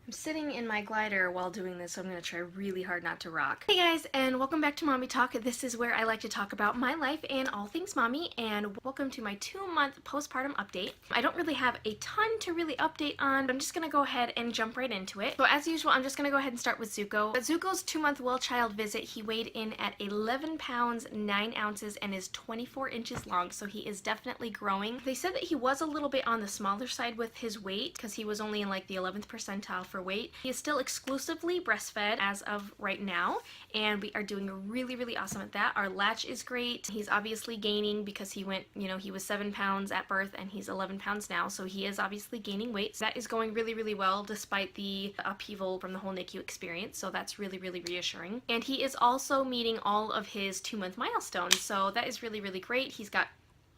I'm sitting in my glider while doing this, so I'm going to try really hard not to rock. Hey guys, and welcome back to Mommy Talk. This is where I like to talk about my life and all things mommy, and welcome to my 2-month postpartum update. I don't really have a ton to really update on, but I'm just going to go ahead and jump right into it. So as usual, I'm just going to go ahead and start with Zuko. At Zuko's 2-month well child visit, he weighed in at 11 pounds, 9 ounces, and is 24 inches long, so he is definitely growing. They said that he was a little bit on the smaller side with his weight, because he was only in like the 11th percentile for weight. He is still exclusively breastfed as of right now, and we are doing really awesome at that. Our latch is great. He's obviously gaining because he went, he was 7 pounds at birth and he's 11 pounds now, so he is obviously gaining weight. So that is going really well despite the upheaval from the whole NICU experience, so that's really reassuring. And he is also meeting all of his 2-month milestones, so that is really great. He's got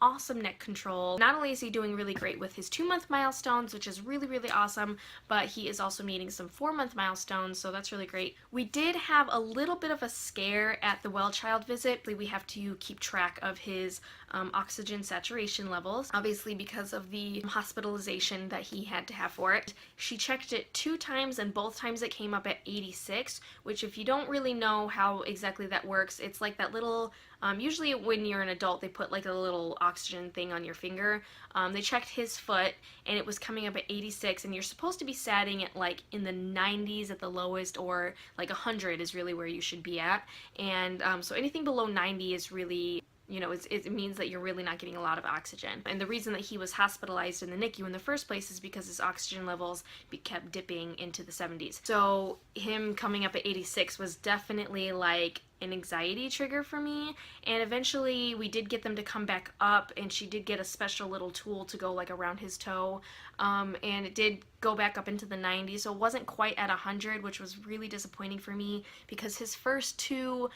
awesome neck control. Not only is he doing really great with his 2-month milestones, which is really awesome, but he is also meeting some 4-month milestones, so that's really great. We did have a little bit of a scare at the well child visit. We have to keep track of his oxygen saturation levels, obviously because of the hospitalization that he had to have for it. She checked it 2 times, and both times it came up at 86, which if you don't really know how exactly that works, it's like that little usually when you're an adult, they put like a little oxygen thing on your finger. They checked his foot and it was coming up at 86, and you're supposed to be satting at like in the 90s at the lowest, or like 100 is really where you should be at. And so anything below 90 is really, it means that you're really not getting a lot of oxygen. And the reason that he was hospitalized in the NICU in the first place is because his oxygen levels kept dipping into the 70s. So him coming up at 86 was definitely like an anxiety trigger for me, and eventually we did get them to come back up, and she did get a special little tool to go like around his toe, and it did go back up into the 90s, so it wasn't quite at 100, which was really disappointing for me because his first 2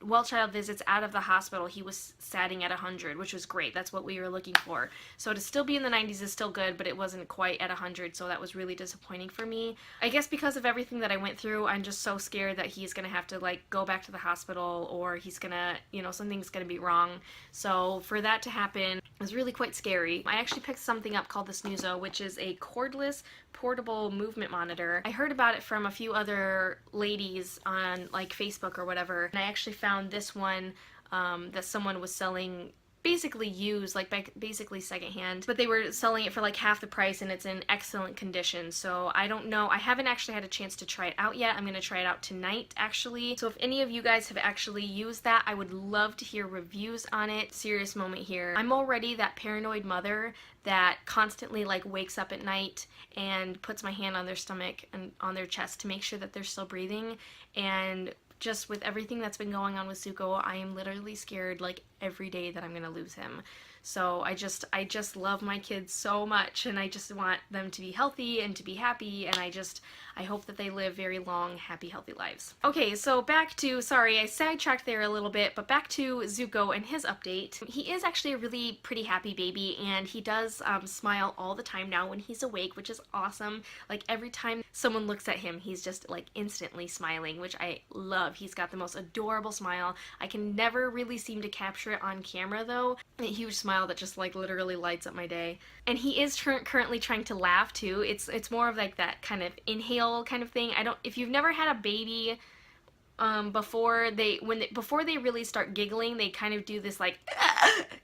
well child visits out of the hospital, he was satting at 100, which was great. That's what we were looking for. So to still be in the 90s is still good, but it wasn't quite at 100, so that was really disappointing for me. I guess because of everything that I went through, I'm just so scared that he's gonna have to like go back to the hospital, or he's gonna, something's gonna be wrong. So for that to happen was really quite scary. I actually picked something up called the Snoozo, which is a cordless portable movement monitor. I heard about it from a few other ladies on like Facebook or whatever, and I actually found this one that someone was selling basically used, like basically secondhand, but they were selling it for like half the price, and it's in excellent condition. So I don't know, I haven't actually had a chance to try it out yet. I'm gonna try it out tonight actually. So if any of you guys have actually used that, I would love to hear reviews on it. Serious moment here. I'm already that paranoid mother that constantly like wakes up at night and puts my hand on their stomach and on their chest to make sure that they're still breathing, and just with everything that's been going on with Zuko, I am literally scared like every day that I'm gonna lose him. So I just love my kids so much, and I just want them to be healthy and to be happy, and I hope that they live very long, happy, healthy lives. Okay, so back to, sorry, I sidetracked there a little bit, but back to Zuko and his update. He is actually a really pretty happy baby, and he does smile all the time now when he's awake, which is awesome. Like every time someone looks at him, he's just like instantly smiling, which I love. He's got the most adorable smile. I can never really seem to capture it on camera though. A huge smile that just like literally lights up my day. And he is currently trying to laugh too. It's more of like that kind of inhale kind of thing. If you've never had a baby before they really start giggling, they kind of do this like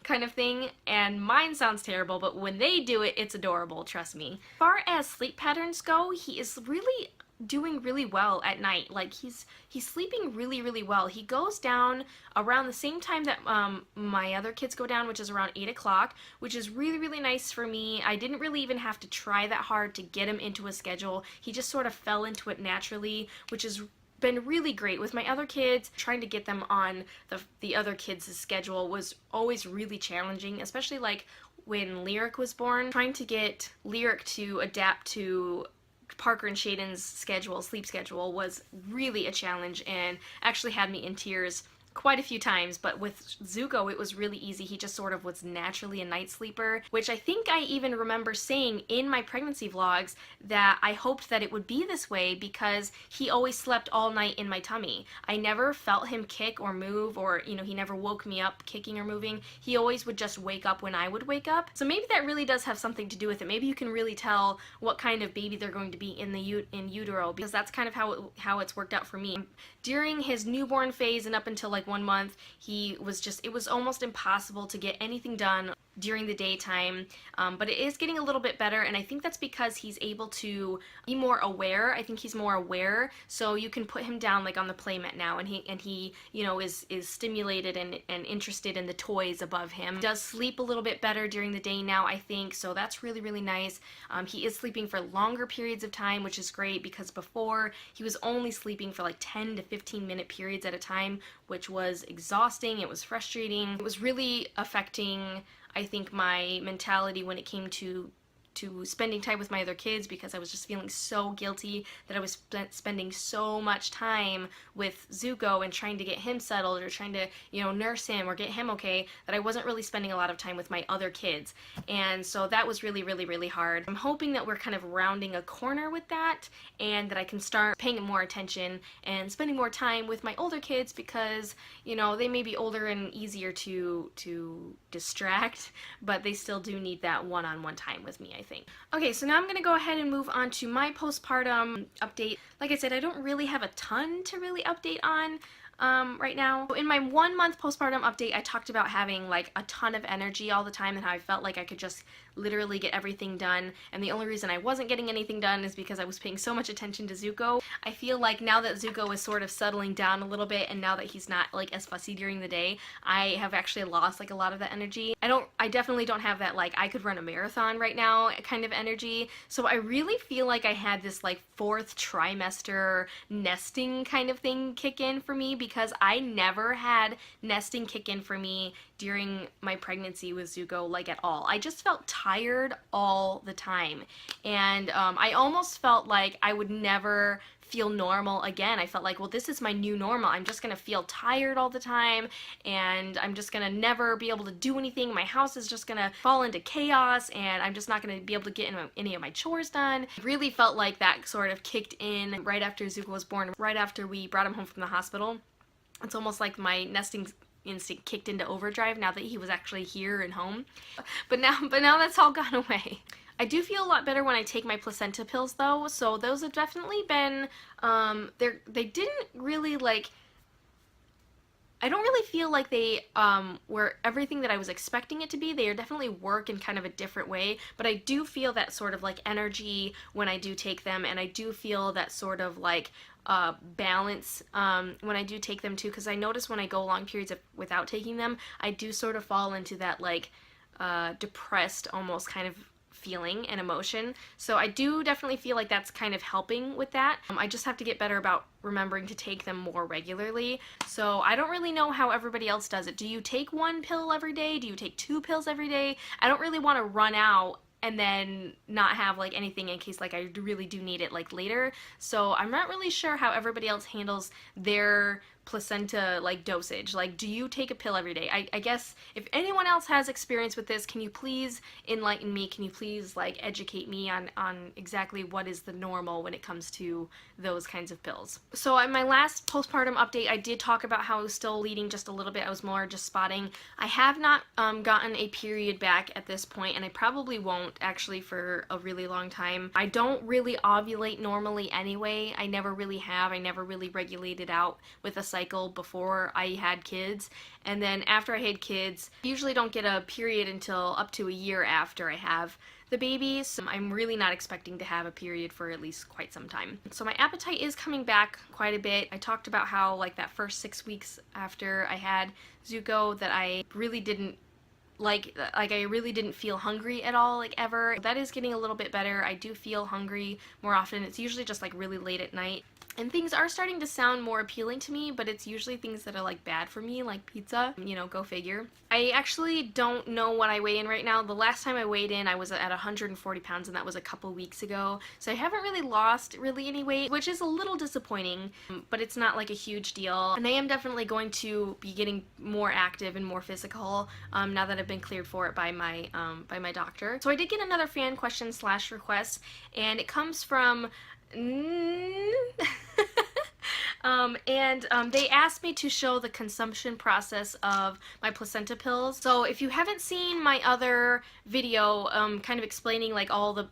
kind of thing, and mine sounds terrible, but when they do it, it's adorable, trust me. As far as sleep patterns go, he is really doing really well at night. Like he's sleeping really well. He goes down around the same time that my other kids go down, which is around 8 o'clock, which is really nice for me. I didn't really even have to try that hard to get him into a schedule. He just sort of fell into it naturally, which is been really great. With my other kids, trying to get them on the other kids' schedule was always really challenging, especially like when Lyric was born. Trying to get Lyric to adapt to Parker and Shaden's sleep schedule was really a challenge, and actually had me in tears quite a few times, but with Zuko it was really easy. He just sort of was naturally a night sleeper, which I think I even remember saying in my pregnancy vlogs that I hoped that it would be this way because he always slept all night in my tummy. I never felt him kick or move, or he never woke me up kicking or moving. He always would just wake up when I would wake up. So maybe that really does have something to do with it. Maybe you can really tell what kind of baby they're going to be in utero, because that's kind of how it's worked out for me. During his newborn phase and up until like 1 month, it was almost impossible to get anything done during the daytime, but it is getting a little bit better, and I think that's because he's able to be more aware. I think he's more aware, so you can put him down like on the playmat now, and he is stimulated and interested in the toys above him. He does sleep a little bit better during the day now, I think, so that's really, really nice. He is sleeping for longer periods of time, which is great, because before he was only sleeping for like 10 to 15-minute periods at a time, which was exhausting. It was frustrating. It was really affecting, I think, my mentality when it came to spending time with my other kids, because I was just feeling so guilty that I was spending so much time with Zuko and trying to get him settled or trying to, nurse him or get him okay, that I wasn't really spending a lot of time with my other kids. And so that was really, really, really hard. I'm hoping that we're kind of rounding a corner with that, and that I can start paying more attention and spending more time with my older kids, because, they may be older and easier to distract, but they still do need that one-on-one time with me, I think. Okay, so now I'm going to go ahead and move on to my postpartum update. Like I said, I don't really have a ton to really update on right now. In my 1 month postpartum update, I talked about having like a ton of energy all the time and how I felt like I could just literally get everything done, and the only reason I wasn't getting anything done is because I was paying so much attention to Zuko. I feel like now that Zuko is sort of settling down a little bit, and now that he's not like as fussy during the day, I have actually lost like a lot of that energy. I definitely don't have that like I could run a marathon right now kind of energy. So I really feel like I had this like 4th trimester nesting kind of thing kick in for me, because I never had nesting kick in for me during my pregnancy with Zuko, like at all. I just felt tired all the time, and I almost felt like I would never feel normal again. I felt like, well, this is my new normal. I'm just gonna feel tired all the time, and I'm just gonna never be able to do anything. My house is just gonna fall into chaos, and I'm just not gonna be able to get any of my chores done. I really felt like that sort of kicked in right after Zuko was born, right after we brought him home from the hospital. It's almost like my nesting instinct kicked into overdrive now that he was actually here and home. But now that's all gone away. I do feel a lot better when I take my placenta pills though, so those have definitely been, they didn't really like, I don't really feel like they were everything that I was expecting it to be. They definitely work in kind of a different way, but I do feel that sort of like energy when I do take them, and I do feel that sort of like balance when I do take them too, because I notice when I go long periods without taking them, I do sort of fall into that like depressed almost kind of feeling and emotion. So I do definitely feel like that's kind of helping with that. I just have to get better about remembering to take them more regularly. So I don't really know how everybody else does it. Do you take 1 pill every day? Do you take 2 pills every day? I don't really want to run out and then not have like anything in case like I really do need it like later. So I'm not really sure how everybody else handles their placenta like dosage. Like, do you take a pill every day? I guess if anyone else has experience with this, can you please enlighten me? Can you please like educate me on exactly what is the normal when it comes to those kinds of pills? So in my last postpartum update, I did talk about how I was still bleeding just a little bit. I was more just spotting. I have not gotten a period back at this point, and I probably won't actually for a really long time. I don't really ovulate normally anyway. I never really have. I never really regulated out with a cycle before I had kids, and then after I had kids, I usually don't get a period until up to a year after I have the baby, so I'm really not expecting to have a period for at least quite some time. So my appetite is coming back quite a bit. I talked about how like that first 6 weeks after I had Zuko that I really didn't like I really didn't feel hungry at all, like ever. That is getting a little bit better. I do feel hungry more often. It's usually just like really late at night. And things are starting to sound more appealing to me, but it's usually things that are like bad for me, like pizza, you know, go figure. I actually don't know what I weigh in right now. The last time I weighed in, I was at 140 pounds, and that was a couple weeks ago. So I haven't really lost any weight, which is a little disappointing, but it's not like a huge deal. And I am definitely going to be getting more active and more physical now that I've been cleared for it by my doctor. So I did get another fan question / request, and it comes from they asked me to show the consumption process of my placenta pills. So if you haven't seen my other video kind of explaining like all the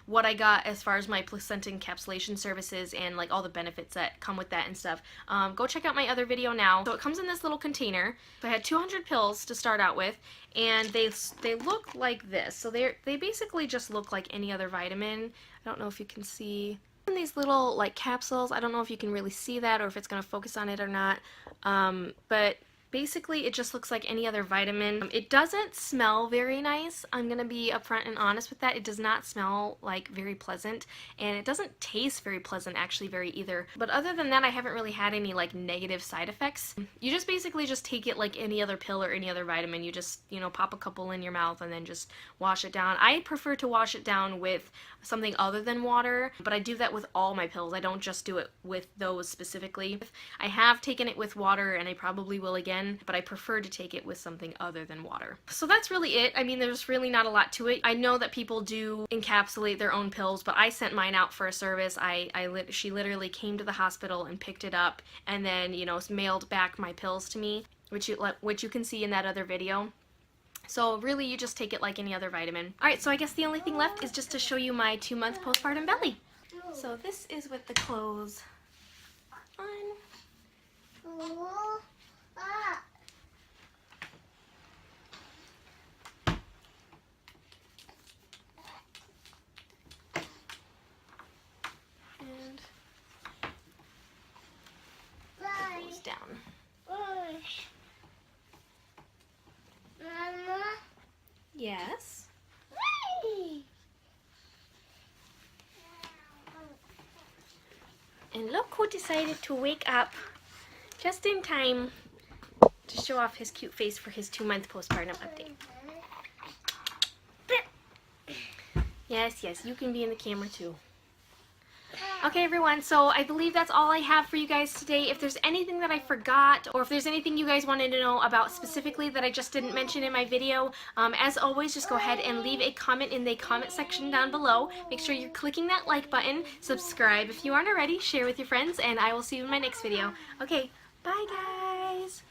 what I got as far as my placenta encapsulation services and like all the benefits that come with that and stuff, go check out my other video now. So it comes in this little container. So I had 200 pills to start out with, and they look like this. So they basically just look like any other vitamin. I don't know if you can see in these little like capsules. I don't know if you can really see that or if it's going to focus on it or not, but basically it just looks like any other vitamin. It doesn't smell very nice. I'm going to be upfront and honest with that. It does not smell like very pleasant, and it doesn't taste very pleasant actually either. But other than that, I haven't really had any like negative side effects. You just basically just take it like any other pill or any other vitamin. You just, you know, pop a couple in your mouth and then just wash it down. I prefer to wash it down with something other than water, but I do that with all my pills. I don't just do it with those specifically. I have taken it with water, and I probably will again, but I prefer to take it with something other than water. So that's really it. I mean, there's really not a lot to it. I know that people do encapsulate their own pills, but I sent mine out for a service. She literally came to the hospital and picked it up, and then, you know, mailed back my pills to me, which you can see in that other video. So really, you just take it like any other vitamin. Alright, so I guess the only thing left is just to show you my 2-month postpartum belly. So this is with the clothes on. And goes down. Yes. And look who decided to wake up just in time to show off his cute face for his 2-month postpartum update. Yes, you can be in the camera too. Okay everyone, so I believe that's all I have for you guys today. If there's anything that I forgot, or if there's anything you guys wanted to know about specifically that I just didn't mention in my video, as always, just go ahead and leave a comment in the comment section down below. Make sure you're clicking that like button, subscribe if you aren't already, share with your friends, and I will see you in my next video. Okay, bye guys!